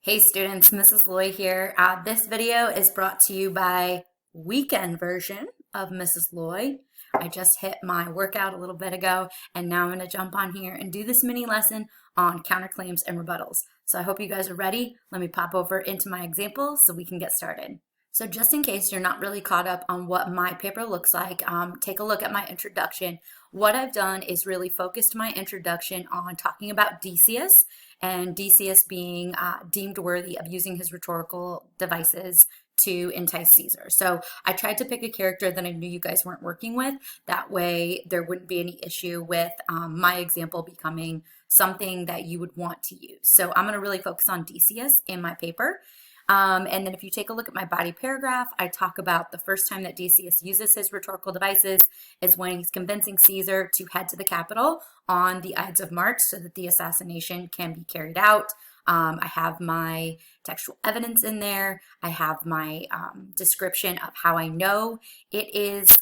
Hey students, Mrs. Loy here. This video is brought to you by weekend version of Mrs. Loy. I just hit my workout a little bit ago, and now I'm going to jump on here and do this mini lesson on counterclaims and rebuttals. So I hope you guys are ready. Let me pop over into my example so we can get started. So just in case you're not really caught up on what my paper looks like, take a look at my introduction. What I've done is really focused my introduction on talking about Decius, and Decius being deemed worthy of using his rhetorical devices to entice Caesar. So I tried to pick a character that I knew you guys weren't working with. That way there wouldn't be any issue with my example becoming something that you would want to use. So I'm going to really focus on Decius in my paper. And then if you take a look at my body paragraph, I talk about the first time that Decius uses his rhetorical devices is when he's convincing Caesar to head to the Capitol on the Ides of March so that the assassination can be carried out. I have my textual evidence in there. I have my description of how I know it's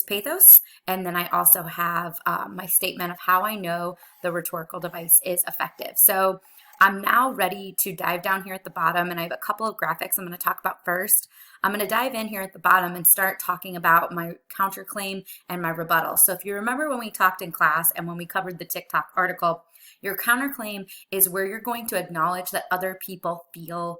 pathos. And then I also have my statement of how I know the rhetorical device is effective. So I'm now ready to dive down here at the bottom, and I have a couple of graphics I'm going to talk about first. I'm going to dive in here at the bottom and start talking about my counterclaim and my rebuttal. So if you remember when we talked in class and when we covered the TikTok article, your counterclaim is where you're going to acknowledge that other people feel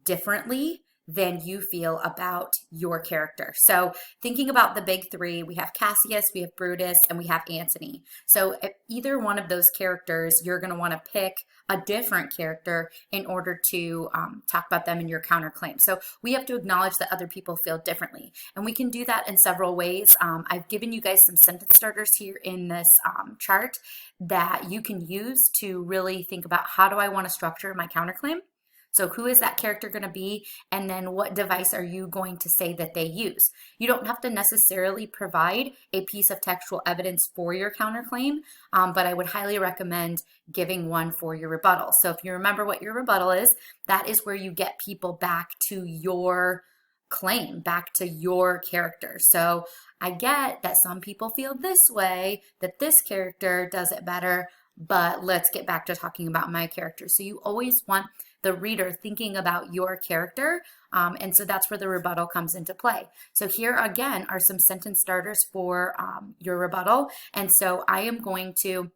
differently than you feel about your character. So thinking about the big three, we have Cassius, we have Brutus, and we have Antony. So if either one of those characters, you're going to want to pick a different character in order to talk about them in your counterclaim. So we have to acknowledge that other people feel differently. And we can do that in several ways. I've given you guys some sentence starters here in this chart that you can use to really think about how do I want to structure my counterclaim. So who is that character going to be? And then what device are you going to say that they use? You don't have to necessarily provide a piece of textual evidence for your counterclaim, but I would highly recommend giving one for your rebuttal. So if you remember what your rebuttal is, that is where you get people back to your claim, back to your character. So I get that some people feel this way, that this character does it better, but let's get back to talking about my character. So you always want the reader thinking about your character, and so that's where the rebuttal comes into play. So here again are some sentence starters for your rebuttal, and so I am going to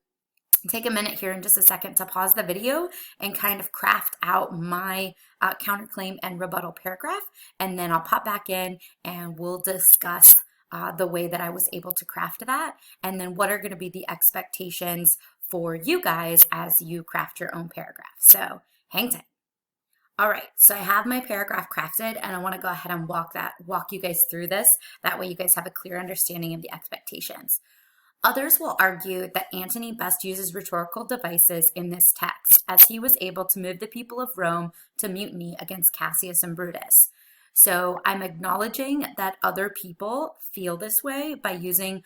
take a minute here in just a second to pause the video and kind of craft out my counterclaim and rebuttal paragraph, and then I'll pop back in and we'll discuss the way that I was able to craft that, and then what are going to be the expectations for you guys as you craft your own paragraph. So hang tight. All right, so I have my paragraph crafted, and I want to go ahead and walk you guys through this. That way you guys have a clear understanding of the expectations. Others will argue that Antony best uses rhetorical devices in this text, as he was able to move the people of Rome to mutiny against Cassius and Brutus. So I'm acknowledging that other people feel this way by using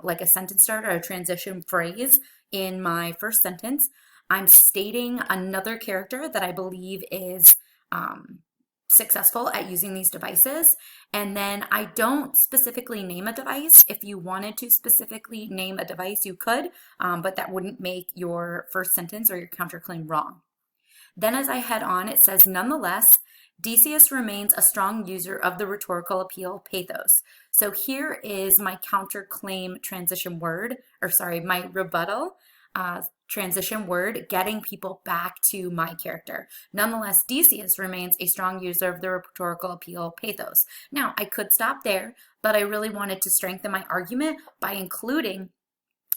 like a sentence starter or a transition phrase in my first sentence. I'm stating another character that I believe is successful at using these devices. And then I don't specifically name a device. If you wanted to specifically name a device, you could, but that wouldn't make your first sentence or your counterclaim wrong. Then as I head on, it says, nonetheless, Decius remains a strong user of the rhetorical appeal pathos. So here is my counterclaim transition word, my rebuttal transition word, getting people back to my character. Nonetheless, Decius remains a strong user of the rhetorical appeal pathos. Now, I could stop there, but I really wanted to strengthen my argument by including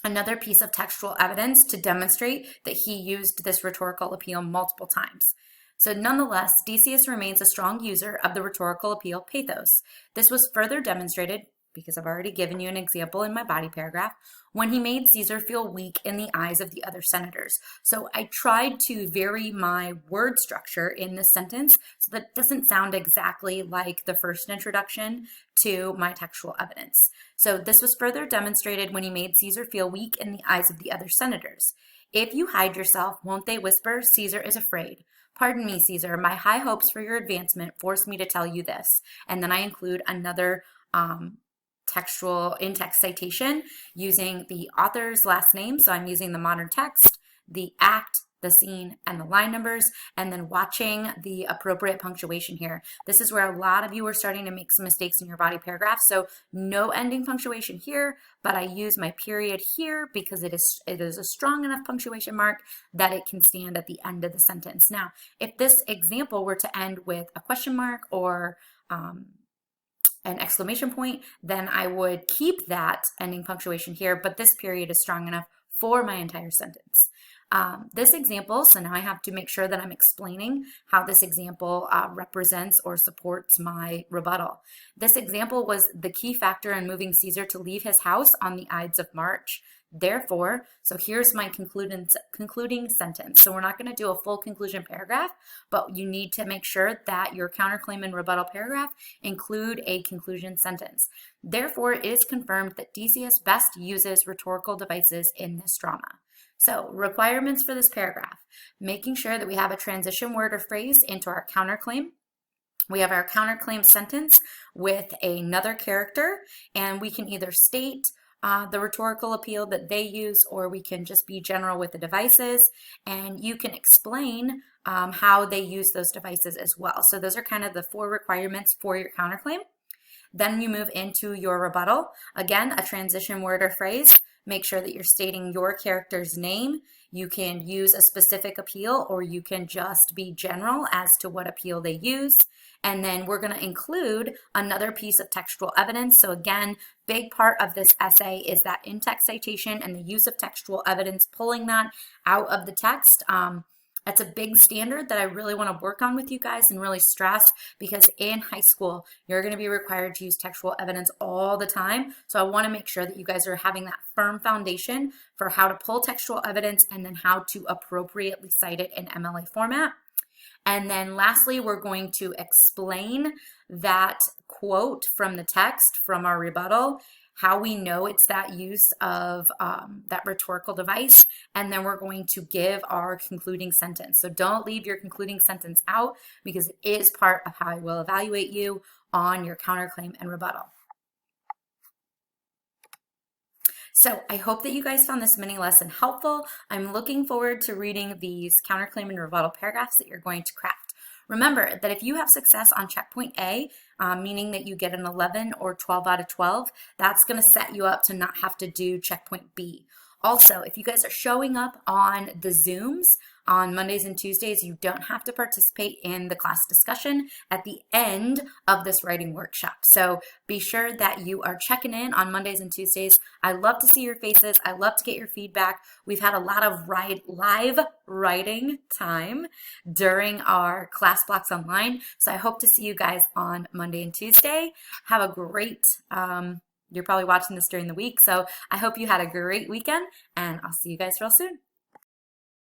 another piece of textual evidence to demonstrate that he used this rhetorical appeal multiple times. So nonetheless, Decius remains a strong user of the rhetorical appeal pathos. This was further demonstrated, because I've already given you an example in my body paragraph, when he made Caesar feel weak in the eyes of the other senators. So I tried to vary my word structure in this sentence so that it doesn't sound exactly like the first introduction to my textual evidence. So this was further demonstrated when he made Caesar feel weak in the eyes of the other senators. If you hide yourself, won't they whisper, Caesar is afraid? Pardon me, Caesar, my high hopes for your advancement forced me to tell you this. And then I include another textual in-text citation using the author's last name. So I'm using the modern text, the act, the scene, and the line numbers, and then watching the appropriate punctuation here. This is where a lot of you are starting to make some mistakes in your body paragraph. So no ending punctuation here, but I use my period here because it is a strong enough punctuation mark that it can stand at the end of the sentence. Now, if this example were to end with a question mark or an exclamation point, then I would keep that ending punctuation here, but this period is strong enough for my entire sentence. This example, so now I have to make sure that I'm explaining how this example represents or supports my rebuttal. This example was the key factor in moving Caesar to leave his house on the Ides of March. Therefore, so here's my concluding sentence. So we're not going to do a full conclusion paragraph, but you need to make sure that your counterclaim and rebuttal paragraph include a conclusion sentence. Therefore, it is confirmed that Decius best uses rhetorical devices in this drama. So requirements for this paragraph, making sure that we have a transition word or phrase into our counterclaim. We have our counterclaim sentence with another character, and we can either state the rhetorical appeal that they use, or we can just be general with the devices, and you can explain how they use those devices as well. So those are kind of the 4 requirements for your counterclaim. Then you move into your rebuttal. Again, a transition word or phrase. Make sure that you're stating your character's name. You can use a specific appeal, or you can just be general as to what appeal they use. And then we're going to include another piece of textual evidence. So again, big part of this essay is that in-text citation and the use of textual evidence, pulling that out of the text. That's a big standard that I really want to work on with you guys and really stress, because in high school, you're going to be required to use textual evidence all the time. So I want to make sure that you guys are having that firm foundation for how to pull textual evidence and then how to appropriately cite it in MLA format. And then lastly, we're going to explain that quote from the text from our rebuttal, how we know it's that use of that rhetorical device, and then we're going to give our concluding sentence. So don't leave your concluding sentence out, because it is part of how I will evaluate you on your counterclaim and rebuttal. So I hope that you guys found this mini lesson helpful. I'm looking forward to reading these counterclaim and rebuttal paragraphs that you're going to craft. Remember that if you have success on checkpoint A, meaning that you get an 11 or 12 out of 12, that's going to set you up to not have to do checkpoint B. Also, if you guys are showing up on the Zooms on Mondays and Tuesdays, you don't have to participate in the class discussion at the end of this writing workshop. So be sure that you are checking in on Mondays and Tuesdays. I love to see your faces. I love to get your feedback. We've had a lot of live writing time during our class blocks online. So I hope to see you guys on Monday and Tuesday. Have a great you're probably watching this during the week, so I hope you had a great weekend, and I'll see you guys real soon.